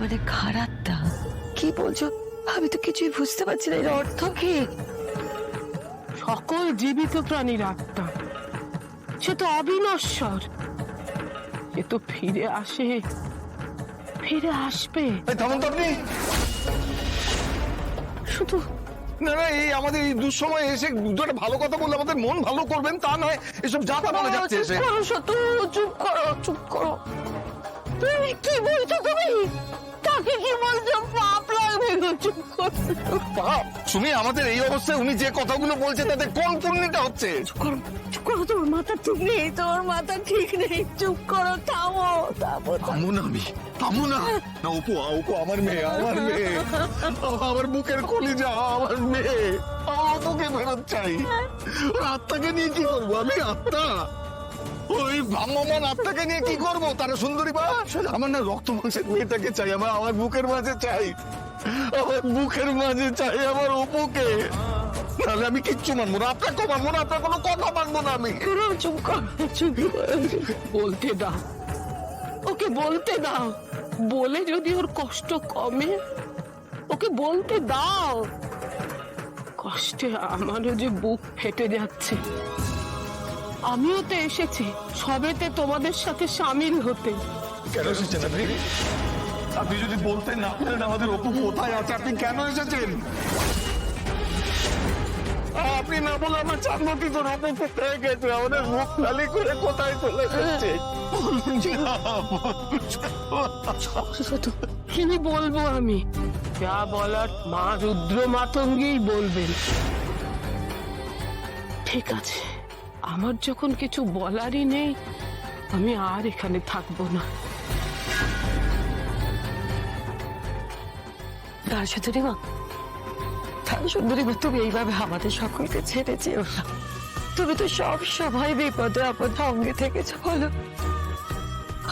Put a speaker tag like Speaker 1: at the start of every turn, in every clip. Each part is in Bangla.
Speaker 1: মানে খারাপটা কি বলছো? আমি তো কিছুই বুঝতে পারছি না, এর অর্থ কি?
Speaker 2: সকল জীবিত প্রাণীর আত্মা, সে তো অবিনশ্বর, সে তো ফিরে আসে, ফিরে আসবে।
Speaker 3: থামুন তো আপনি।
Speaker 2: শুধু
Speaker 3: না না, এই আমাদের এই দুঃসময় এসে দুটো ভালো কথা বললে আমাদের মন ভালো করবেন তা নয়, এসব যা তা বলে যাচ্ছে এসে।
Speaker 1: চুপ করো, চুপ করো। তুমি কি বলছো? তুমি তাকে কি বলছো? পাপ লাগবে গো, চুপ করো।
Speaker 3: বাপ, শুনি আমাদের এই অবস্থায় উনি যে কথাগুলো বলছে তাতে কোন পুণ্যটা হচ্ছে?
Speaker 1: চুপ করো, চুপ করো, তোর মাথা ঠিক নেই, তোর মাথা ঠিক নেই, চুপ করো, থামো, থামো।
Speaker 3: থামো না, আমি থামো না। না অপু, অপু আমার মেয়ে, আমার মেয়ে, আমার বুকের কলিজা, আমার মেয়ে, আমার অপুকে ফেরত চাই। ওর আত্মাকে নিয়ে কি করবো আমি? আত্মা, ওই ভ্রাম্যমান আত্মাকে নিয়ে কি করবো? তারা সুন্দরী বা আমার না রক্ত মাংসের মেয়েটাকে চাই, আমার আমার বুকের মাঝে চাই, আমার বুকের মাঝে চাই আমার অপুকে। তাহলে আমি কিচ্ছু মানবো না, আপনাকে মানবো না, আপনার কোনো কথা মানবো না আমি।
Speaker 1: চুপ করো, চুপ করো।
Speaker 2: বলতে দাও, ওকে বলতে দাও। বলে যদি ওর কষ্ট কমে, ওকে বলতে দাও। কষ্টে আমারও যে বুক ফেটে যাচ্ছে। আমিও তো এসেছি সবেতে তোমাদের সাথে সামিল হতে।
Speaker 3: কেন এসেছেন আপনি? আপনি যদি বলতেন না পারেন আমাদের অপু কোথায় আছে, আপনি কেন এসেছেন? আপনি না বলে আমার চাঁদমতি তো অপু কোথায় গেছে, আমাদের মুখ খালি করে কোথায় চলে গেছে?
Speaker 2: কি বলবো আমি? যা বলার মা রুদ্র মাতঙ্গীই বলবেন। ঠিক আছে, আমার যখন কিছু বলারই নেই, আমি আর এখানে থাকবো না।
Speaker 1: সুন্দরী মা, সুন্দরী মা, তুমি এইভাবে আমাদের সকলকে ছেড়ে যেও না। তুমি তো সব সময় বিপদে আপদে সঙ্গে থেকেছো, বলো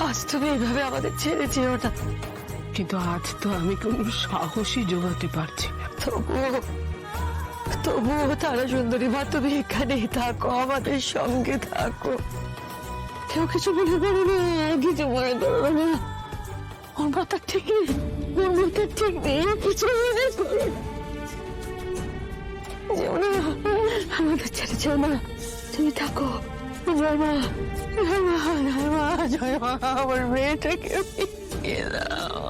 Speaker 1: আজ তুমি এইভাবে আমাদের ছেড়ে যেও না।
Speaker 2: কিন্তু আজ তো আমি কোনো সাহসই জোগাতে পারছি না।
Speaker 1: তবুও তারা সুন্দরী মা, তুমি এখানেই থাকো, আমাদের সঙ্গে থাকো। কেউ কিছু মনে করো না, কিছু মনে করো না। ওর মাথা ঠিক নেই, ওর মাথা ঠিক নেই, কিছু মনে করো না। যেও না, আমাদের ছেড়ে যেও না, তুমি থাকো। জয় মা, জয় মা, জয় মা, জয় মা, আমার মেয়েটাকে ফিরিয়ে দাও।